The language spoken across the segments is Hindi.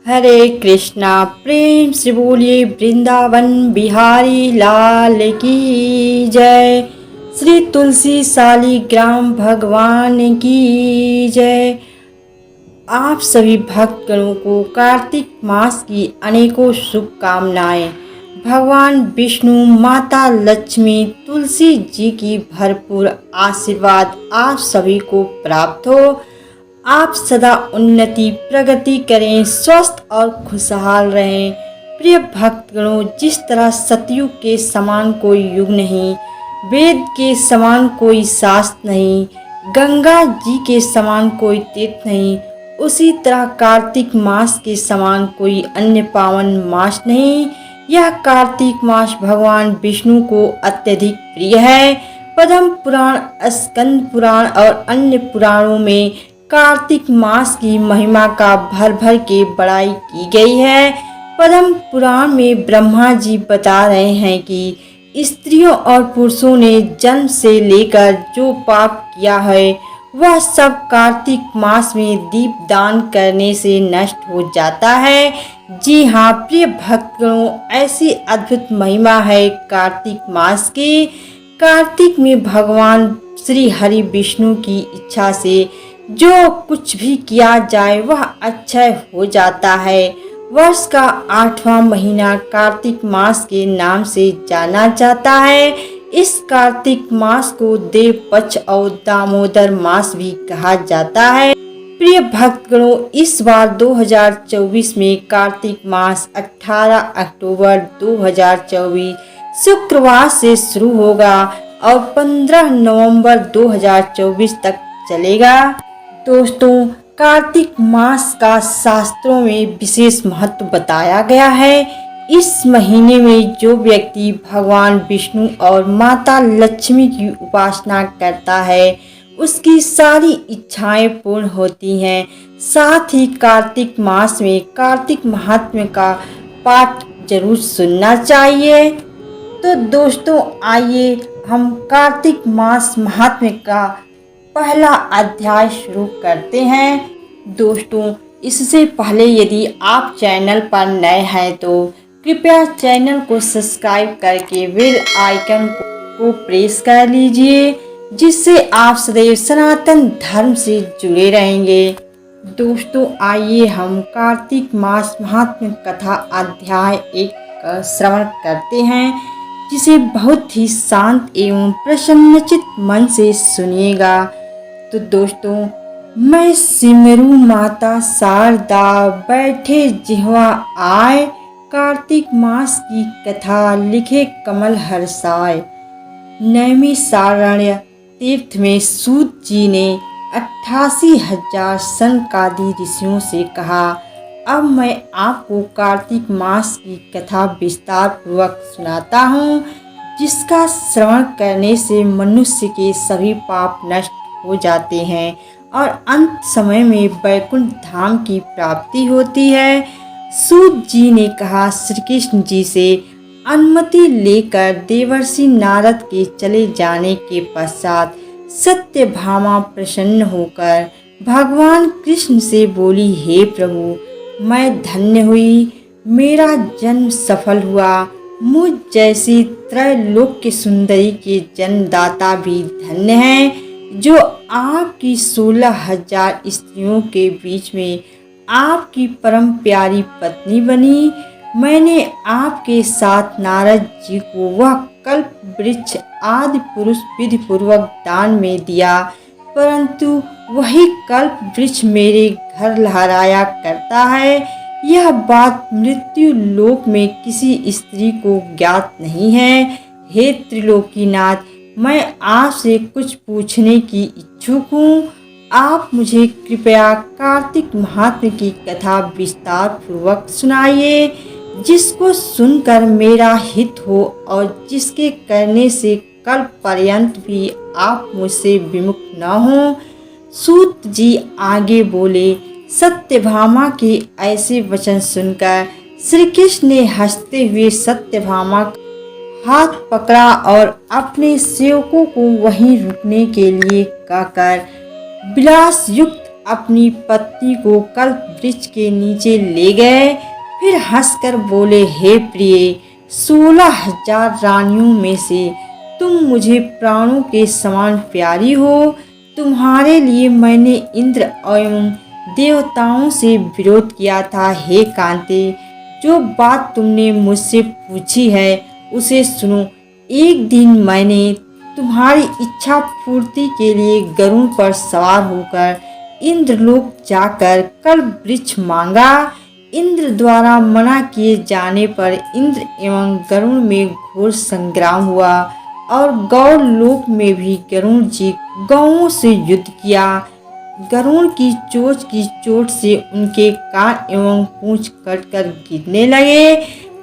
हरे कृष्णा। प्रेम से बोलिए वृंदावन बिहारी लाल की जय। श्री तुलसी शालिग्राम भगवान की जय। आप सभी भक्तगणों को कार्तिक मास की अनेकों शुभकामनाएं। भगवान विष्णु, माता लक्ष्मी, तुलसी जी की भरपूर आशीर्वाद आप सभी को प्राप्त हो। आप सदा उन्नति प्रगति करें, स्वस्थ और खुशहाल रहें। प्रिय भक्तगणों, जिस तरह सतयुग के समान कोई युग नहीं, वेद के समान कोई शास्त्र नहीं, गंगा जी के समान कोई तीर्थ नहीं, उसी तरह कार्तिक मास के समान कोई अन्य पावन मास नहीं। यह कार्तिक मास भगवान विष्णु को अत्यधिक प्रिय है। पद्म पुराण, स्कंद पुराण और अन्य पुराणों में कार्तिक मास की महिमा का भर भर के बड़ाई की गई है। पद्म पुराण में ब्रह्मा जी बता रहे हैं कि स्त्रियों और पुरुषों ने जन्म से लेकर जो पाप किया है वह सब कार्तिक मास में दीप दान करने से नष्ट हो जाता है। जी हाँ प्रिय भक्तों, ऐसी अद्भुत महिमा है कार्तिक मास की। कार्तिक में भगवान श्री हरि विष्णु की इच्छा से जो कुछ भी किया जाए वह अक्षय हो जाता है। वर्ष का 8वां महीना कार्तिक मास के नाम से जाना जाता है। इस कार्तिक मास को देव पक्ष और दामोदर मास भी कहा जाता है। प्रिय भक्तगणों, इस बार 2024 में कार्तिक मास 18 अक्टूबर 2024 शुक्रवार से शुरू होगा और 15 नवंबर 2024 तक चलेगा। दोस्तों, कार्तिक मास का शास्त्रों में विशेष महत्व बताया गया है। इस महीने में जो व्यक्ति भगवान विष्णु और माता लक्ष्मी की उपासना करता है उसकी सारी इच्छाएं पूर्ण होती हैं। साथ ही कार्तिक मास में कार्तिक महात्म्य का पाठ जरूर सुनना चाहिए। तो दोस्तों, आइए हम कार्तिक मास महात्म्य का पहला अध्याय शुरू करते हैं। दोस्तों, इससे पहले यदि आप चैनल पर नए हैं तो कृपया चैनल को सब्सक्राइब करके बेल आइकन को प्रेस कर लीजिए, जिससे आप सदैव सनातन धर्म से जुड़े रहेंगे। दोस्तों, आइए हम कार्तिक मास महात्म्य कथा अध्याय 1 का श्रवण करते हैं, जिसे बहुत ही शांत एवं प्रसन्नचित मन से सुनिएगा। तो दोस्तों, मैं सिमरू माता शारदा, बैठे जिह्वा आए, कार्तिक मास की कथा लिखे कमल हर्षाय। नैमिषारण्य तीर्थ में सूत जी ने 88,000 सनकादि ऋषियों से कहा, अब मैं आपको कार्तिक मास की कथा विस्तार पूर्वक सुनाता हूँ, जिसका श्रवण करने से मनुष्य के सभी पाप नष्ट हो जाते हैं और अंत समय में वैकुंठ धाम की प्राप्ति होती है। सूत जी ने कहा, श्री कृष्ण जी से अनुमति लेकर देवर्षि नारद के चले जाने के पश्चात सत्यभामा प्रसन्न होकर भगवान कृष्ण से बोली, हे प्रभु, मैं धन्य हुई, मेरा जन्म सफल हुआ। मुझ जैसी त्रैलोक्य सुंदरी के जन्मदाता भी धन्य हैं, जो आपकी 16,000 स्त्रियों के बीच में आपकी परम प्यारी पत्नी बनी। मैंने आपके साथ नारद जी को वह कल्प वृक्ष आदि पुरुष विधि पूर्वक दान में दिया, परंतु वही कल्प वृक्ष मेरे घर लहराया करता है। यह बात मृत्यु लोक में किसी स्त्री को ज्ञात नहीं है। हे त्रिलोकीनाथ, मैं आपसे कुछ पूछने की इच्छुक हूँ। आप मुझे कृपया कार्तिक महात्म्य की कथा विस्तार पूर्वक सुनाइए, जिसको सुनकर मेरा हित हो और जिसके करने से कल्प पर्यंत भी आप मुझसे विमुख न हो। सूत जी आगे बोले, सत्यभामा के ऐसे वचन सुनकर श्री कृष्ण ने हंसते हुए सत्यभामा हाथ पकड़ा और अपने सेवकों को वहीं रुकने के लिए कहकर विलास युक्त अपनी पत्नी को कल्प वृक्ष के नीचे ले गए। फिर हंसकर बोले, हे प्रिय, 16,000 रानियों में से तुम मुझे प्राणों के समान प्यारी हो। तुम्हारे लिए मैंने इंद्र एवं देवताओं से विरोध किया था। हे कांते, जो बात तुमने मुझसे पूछी है उसे सुनो। एक दिन मैंने तुम्हारी इच्छा पूर्ति के लिए गरुड़ पर सवार होकर इंद्रलोक जाकर कल्प वृक्ष मांगा। इंद्र द्वारा मना किए जाने पर इंद्र एवं गरुड़ में घोर संग्राम हुआ और गौ लोक में भी गरुड़ जी गौओं से युद्ध किया। गरुड़ की चोट से उनके कान एवं पूंछ कटकर गिरने लगे,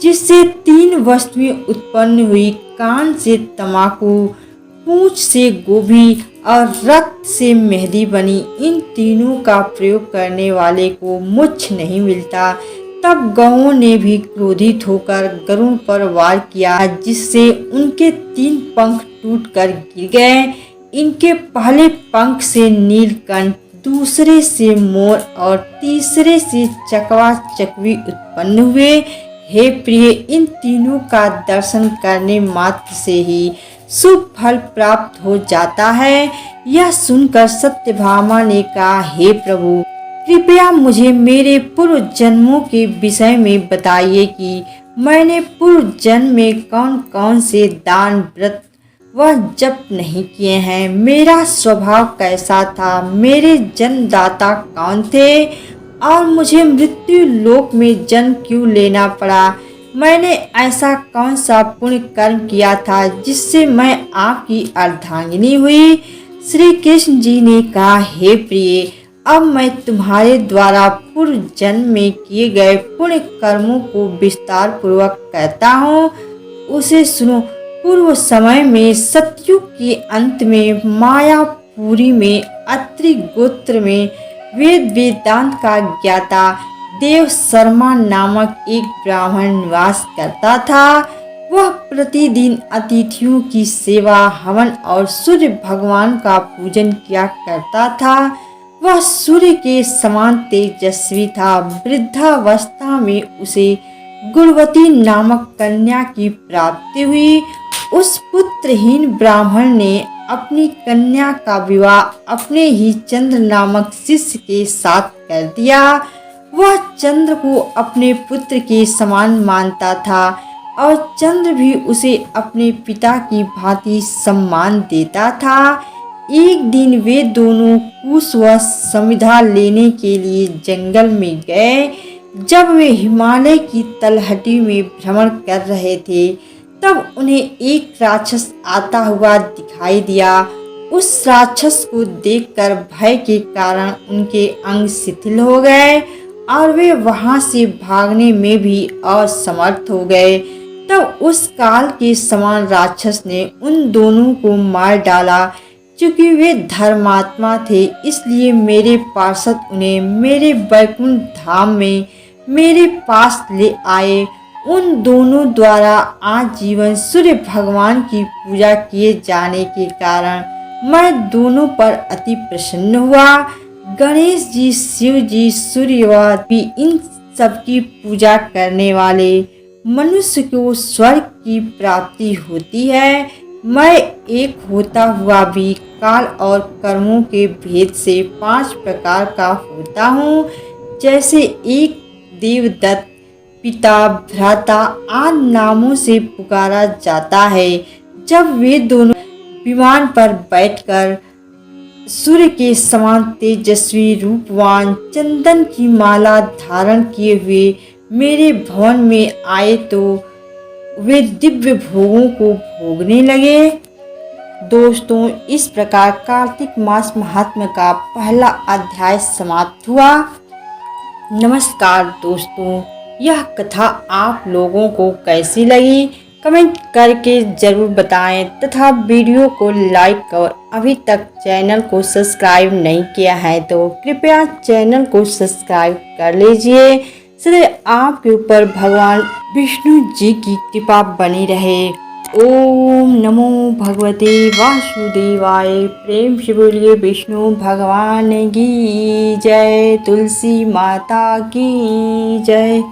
जिससे 3 वस्तुएं उत्पन्न हुई। कान से तमाकू, पूंछ से गोभी और रक्त से मेहंदी बनी। इन तीनों का प्रयोग करने वाले को मोक्ष नहीं मिलता। तब गौओं ने भी क्रोधित होकर गरुड़ पर वार किया, जिससे उनके 3 पंख टूटकर गिर गए। इनके पहले पंख से नीलकंठ, दूसरे से मोर और तीसरे से चकवा चकवी उत्पन्न हुए। हे प्रिय, इन तीनों का दर्शन करने मात्र से ही शुभ फल प्राप्त हो जाता है। यह सुनकर सत्यभामा ने कहा, हे प्रभु, कृपया मुझे मेरे पूर्व जन्मों के विषय में बताइए कि मैंने पूर्व जन्म में कौन कौन से दान, व्रत व जप नहीं किए हैं। मेरा स्वभाव कैसा था, मेरे जन्मदाता कौन थे और मुझे मृत्यु लोक में जन्म क्यों लेना पड़ा। मैंने ऐसा कौन सा पुण्य कर्म किया था जिससे मैं आपकी अर्धांगिनी हुई। श्री कृष्ण जी ने कहा, हे प्रिय, अब मैं तुम्हारे द्वारा पूर्व जन्म में किए गए पुण्य कर्मों को विस्तार पूर्वक कहता हूँ, उसे सुनो। पूर्व समय में सतयुग के अंत में मायापुरी में अत्रि गोत्र में वेदांत का ज्ञाता देव शर्मा नामक एक ब्राह्मण निवास करता था। वह प्रतिदिन अतिथियों की सेवा, हवन और सूर्य भगवान का पूजन किया करता था। वह सूर्य के समान तेजस्वी था। वृद्धावस्था में उसे गुणवती नामक कन्या की प्राप्ति हुई। उस पुत्रहीन ब्राह्मण ने अपनी कन्या का विवाह अपने ही चंद्र नामक शिष्य के साथ कर दिया। वह चंद्र को अपने पुत्र के समान मानता था और चंद्र भी उसे अपने पिता की भांति सम्मान देता था। एक दिन वे दोनों कुश व समिधा लेने के लिए जंगल में गए। जब वे हिमालय की तलहटी में भ्रमण कर रहे थे, तब उन्हें एक राक्षस आता हुआ दिखाई दिया। उस राक्षस को देखकर भय के कारण उनके अंग शिथिल हो गए और वे वहां से भागने में भी असमर्थ हो गए। तब उस काल के समान राक्षस ने उन दोनों को मार डाला। चूंकि वे धर्मात्मा थे, इसलिए मेरे पार्षद उन्हें मेरे वैकुंठ धाम में मेरे पास ले आए। उन दोनों द्वारा आजीवन सूर्य भगवान की पूजा किए जाने के कारण मैं दोनों पर अति प्रसन्न हुआ। गणेश जी, शिव जी, सूर्य भी इन सबकी पूजा करने वाले मनुष्य को स्वर्ग की प्राप्ति होती है। मैं एक होता हुआ भी काल और कर्मों के भेद से 5 प्रकार का होता हूँ। जैसे एक देवदत्त, पिता, भ्राता आदि नामों से पुकारा जाता है। जब वे दोनों विमान पर बैठकर सूर्य के समान तेजस्वी रूपवान चंदन की माला धारण किए हुए मेरे भवन में आए, तो वे दिव्य भोगों को भोगने लगे। दोस्तों, इस प्रकार कार्तिक मास महात्म्य का पहला अध्याय समाप्त हुआ। नमस्कार दोस्तों, यह कथा आप लोगों को कैसी लगी कमेंट करके ज़रूर बताएं तथा वीडियो को लाइक और अभी तक चैनल को सब्सक्राइब नहीं किया है तो कृपया चैनल को सब्सक्राइब कर लीजिए। सदैव आपके ऊपर भगवान विष्णु जी की कृपा बनी रहे। ओम नमो भगवते वासुदेवाय। प्रेम से बोलिए विष्णु भगवान की जय, तुलसी माता की जय।